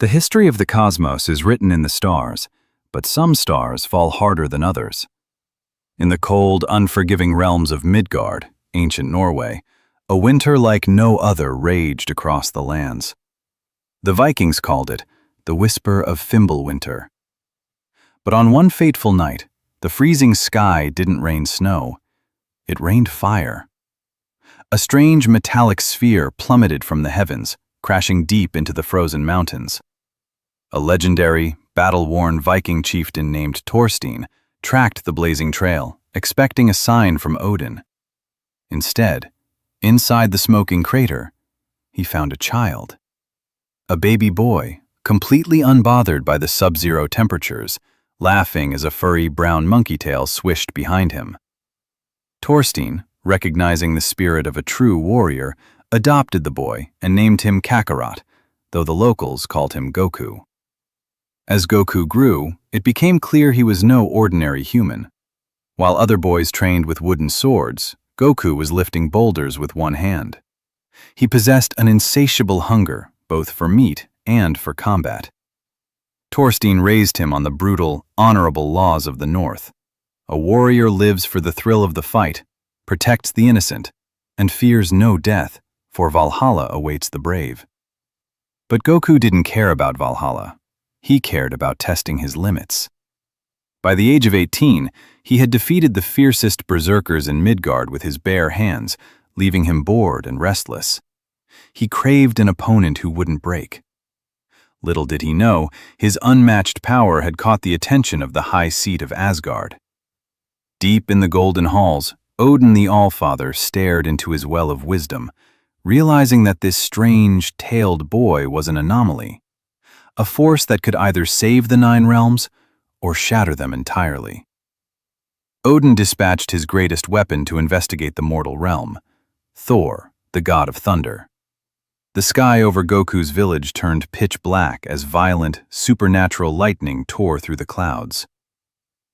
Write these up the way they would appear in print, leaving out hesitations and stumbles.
The history of the cosmos is written in the stars, but some stars fall harder than others. In the cold, unforgiving realms of Midgard, ancient Norway, a winter like no other raged across the lands. The Vikings called it the whisper of Fimbulwinter. But on one fateful night, the freezing sky didn't rain snow. It rained fire. A strange metallic sphere plummeted from the heavens, crashing deep into the frozen mountains. A legendary, battle-worn Viking chieftain named Thorstein tracked the blazing trail, expecting a sign from Odin. Instead, inside the smoking crater, he found a child. A baby boy, completely unbothered by the sub-zero temperatures, laughing as a furry brown monkey tail swished behind him. Thorstein, recognizing the spirit of a true warrior, adopted the boy and named him Kakarot, though the locals called him Goku. As Goku grew, it became clear he was no ordinary human. While other boys trained with wooden swords, Goku was lifting boulders with one hand. He possessed an insatiable hunger, both for meat and for combat. Thorstein raised him on the brutal, honorable laws of the North. A warrior lives for the thrill of the fight, protects the innocent, and fears no death, for Valhalla awaits the brave. But Goku didn't care about Valhalla. He cared about testing his limits. By the age of 18, he had defeated the fiercest berserkers in Midgard with his bare hands, leaving him bored and restless. He craved an opponent who wouldn't break. Little did he know, his unmatched power had caught the attention of the High Seat of Asgard. Deep in the golden halls, Odin the Allfather stared into his well of wisdom, realizing that this strange, tailed boy was an anomaly, a force that could either save the Nine Realms or shatter them entirely. Odin dispatched his greatest weapon to investigate the mortal realm, Thor, the god of thunder. The sky over Goku's village turned pitch black as violent, supernatural lightning tore through the clouds.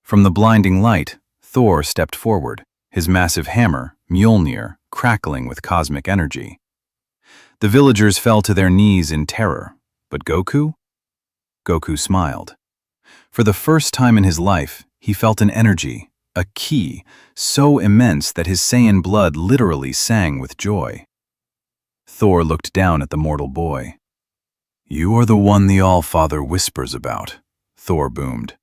From the blinding light, Thor stepped forward, his massive hammer, Mjolnir, crackling with cosmic energy. The villagers fell to their knees in terror, but Goku? Goku smiled. For the first time in his life, he felt an energy, a ki, so immense that his Saiyan blood literally sang with joy. Thor looked down at the mortal boy. "You are the one the Allfather whispers about," Thor boomed.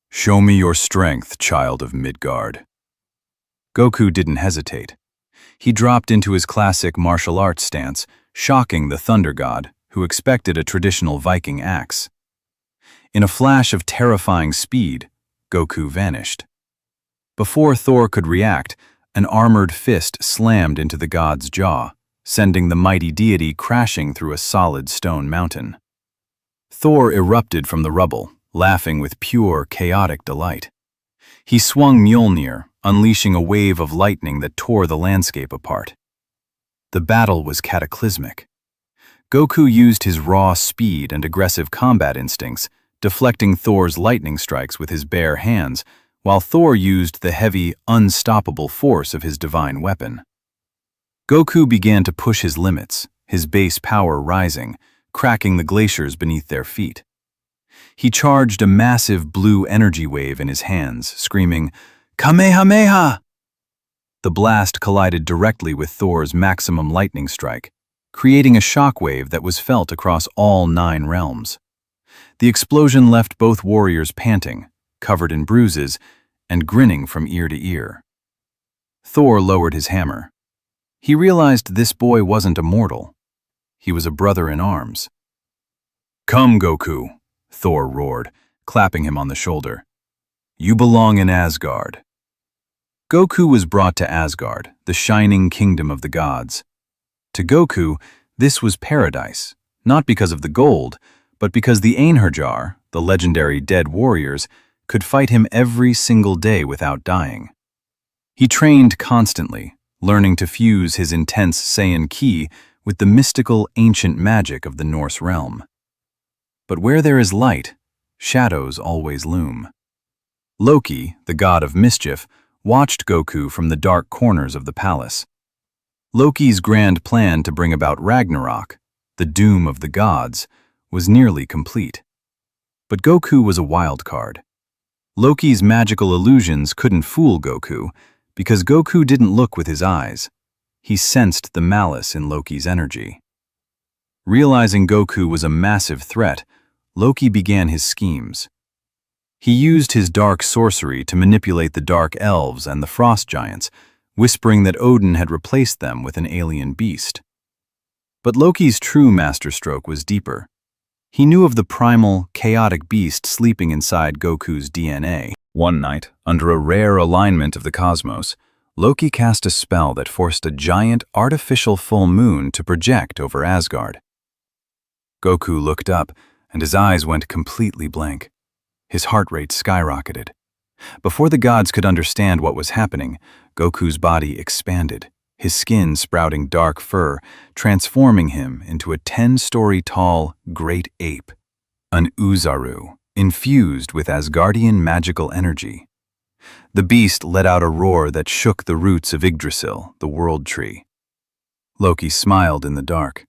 "Show me your strength, child of Midgard." Goku didn't hesitate. He dropped into his classic martial arts stance, shocking the Thunder God, who expected a traditional Viking axe. In a flash of terrifying speed, Goku vanished. Before Thor could react, an armored fist slammed into the god's jaw, sending the mighty deity crashing through a solid stone mountain. Thor erupted from the rubble, laughing with pure, chaotic delight. He swung Mjolnir, unleashing a wave of lightning that tore the landscape apart. The battle was cataclysmic. Goku used his raw speed and aggressive combat instincts, deflecting Thor's lightning strikes with his bare hands, while Thor used the heavy, unstoppable force of his divine weapon. Goku began to push his limits, his base power rising, cracking the glaciers beneath their feet. He charged a massive blue energy wave in his hands, screaming, "Kamehameha!" The blast collided directly with Thor's maximum lightning strike, creating a shockwave that was felt across all 9 realms. The explosion left both warriors panting, covered in bruises, and grinning from ear to ear. Thor lowered his hammer. He realized this boy wasn't a mortal. He was a brother in arms. "Come, Goku," Thor roared, clapping him on the shoulder. "You belong in Asgard." Goku was brought to Asgard, the shining kingdom of the gods. To Goku, this was paradise, not because of the gold, but because the Einherjar, the legendary dead warriors, could fight him every single day without dying. He trained constantly, learning to fuse his intense Saiyan Ki with the mystical ancient magic of the Norse realm. But where there is light, shadows always loom. Loki, the god of mischief, watched Goku from the dark corners of the palace. Loki's grand plan to bring about Ragnarok, the doom of the gods, was nearly complete. But Goku was a wild card. Loki's magical illusions couldn't fool Goku, because Goku didn't look with his eyes. He sensed the malice in Loki's energy. Realizing Goku was a massive threat, Loki began his schemes. He used his dark sorcery to manipulate the dark elves and the frost giants, whispering that Odin had replaced them with an alien beast. But Loki's true masterstroke was deeper. He knew of the primal, chaotic beast sleeping inside Goku's DNA. One night, under a rare alignment of the cosmos, Loki cast a spell that forced a giant, artificial full moon to project over Asgard. Goku looked up, and his eyes went completely blank. His heart rate skyrocketed. Before the gods could understand what was happening, Goku's body expanded, his skin sprouting dark fur, transforming him into a 10-story tall great ape, an Uzaru, infused with Asgardian magical energy. The beast let out a roar that shook the roots of Yggdrasil, the world tree. Loki smiled in the dark.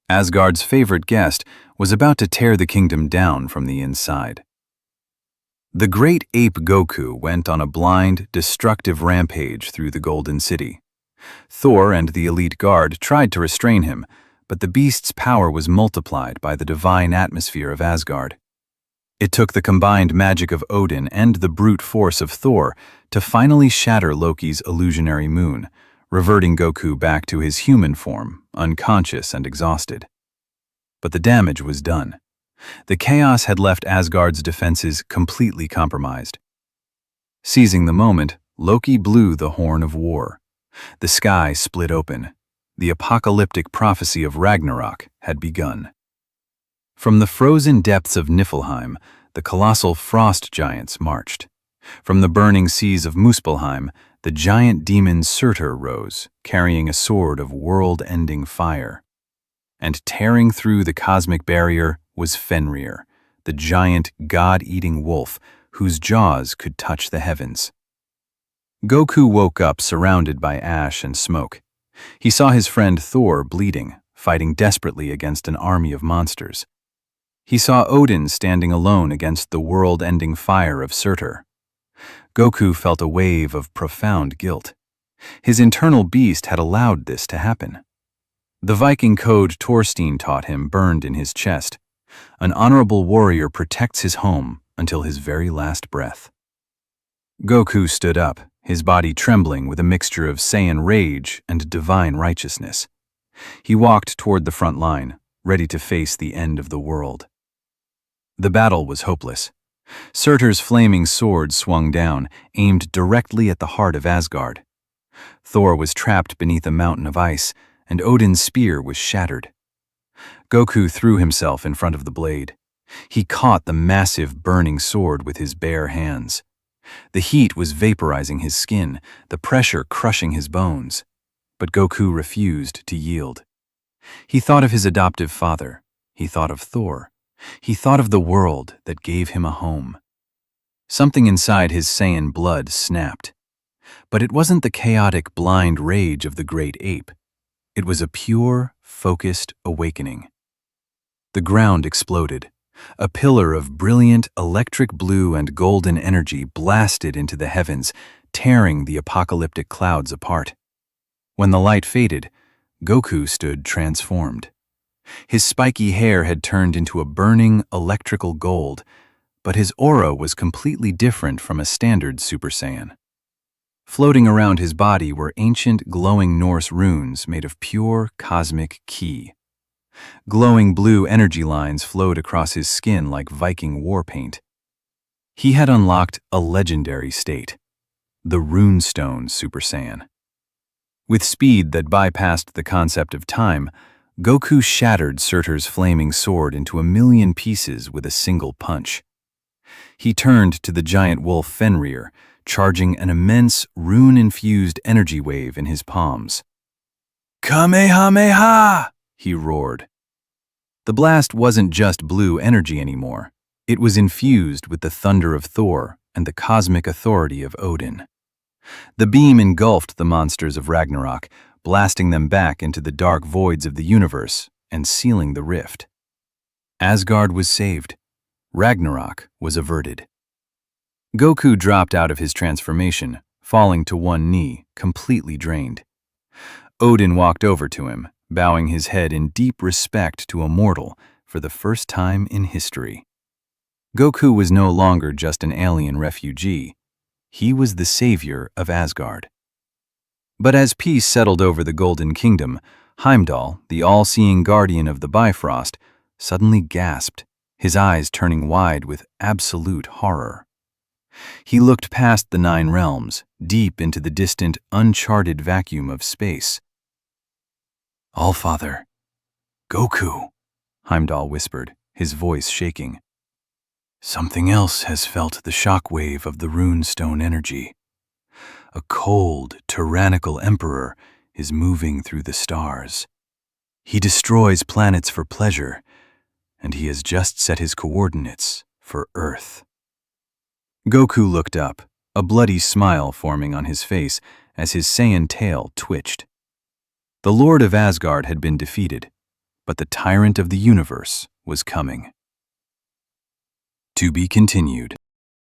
Asgard's favorite guest was about to tear the kingdom down from the inside. The great ape Goku went on a blind, destructive rampage through the Golden City. Thor and the elite guard tried to restrain him, but the beast's power was multiplied by the divine atmosphere of Asgard. It took the combined magic of Odin and the brute force of Thor to finally shatter Loki's illusionary moon, reverting Goku back to his human form, unconscious and exhausted. But the damage was done. The chaos had left Asgard's defenses completely compromised. Seizing the moment, Loki blew the horn of war. The sky split open. The apocalyptic prophecy of Ragnarok had begun. From the frozen depths of Niflheim, the colossal frost giants marched. From the burning seas of Muspelheim, the giant demon Surtur rose, carrying a sword of world-ending fire. And tearing through the cosmic barrier was Fenrir, the giant god-eating wolf whose jaws could touch the heavens. Goku woke up surrounded by ash and smoke. He saw his friend Thor bleeding, fighting desperately against an army of monsters. He saw Odin standing alone against the world-ending fire of Surtur. Goku felt a wave of profound guilt. His internal beast had allowed this to happen. The Viking code Thorstein taught him burned in his chest. An honorable warrior protects his home until his very last breath. Goku stood up, his body trembling with a mixture of Saiyan rage and divine righteousness. He walked toward the front line, ready to face the end of the world. The battle was hopeless. Surtur's flaming sword swung down, aimed directly at the heart of Asgard. Thor was trapped beneath a mountain of ice, and Odin's spear was shattered. Goku threw himself in front of the blade. He caught the massive burning sword with his bare hands. The heat was vaporizing his skin, the pressure crushing his bones. But Goku refused to yield. He thought of his adoptive father. He thought of Thor. He thought of the world that gave him a home. Something inside his Saiyan blood snapped. But it wasn't the chaotic, blind rage of the great ape. It was a pure, focused awakening. The ground exploded. A pillar of brilliant electric blue and golden energy blasted into the heavens, tearing the apocalyptic clouds apart. When the light faded, Goku stood transformed. His spiky hair had turned into a burning electrical gold, but his aura was completely different from a standard Super Saiyan. Floating around his body were ancient glowing Norse runes made of pure cosmic Ki. Glowing blue energy lines flowed across his skin like Viking war paint. He had unlocked a legendary state, the Runestone Super Saiyan. With speed that bypassed the concept of time, Goku shattered Surtur's flaming sword into a million pieces with a single punch. He turned to the giant wolf Fenrir, charging an immense rune-infused energy wave in his palms. "Kamehameha!" he roared. The blast wasn't just blue energy anymore. It was infused with the thunder of Thor and the cosmic authority of Odin. The beam engulfed the monsters of Ragnarok, blasting them back into the dark voids of the universe and sealing the rift. Asgard was saved. Ragnarok was averted. Goku dropped out of his transformation, falling to one knee, completely drained. Odin walked over to him, bowing his head in deep respect to a mortal for the first time in history. Goku was no longer just an alien refugee. He was the savior of Asgard. But as peace settled over the Golden Kingdom, Heimdall, the all-seeing guardian of the Bifrost, suddenly gasped, his eyes turning wide with absolute horror. He looked past the 9 realms, deep into the distant, uncharted vacuum of space. "Allfather, Goku," Heimdall whispered, his voice shaking. "Something else has felt the shockwave of the runestone energy. A cold, tyrannical emperor is moving through the stars. He destroys planets for pleasure, and he has just set his coordinates for Earth." Goku looked up, a bloody smile forming on his face as his Saiyan tail twitched. The Lord of Asgard had been defeated, but the tyrant of the universe was coming. To be continued.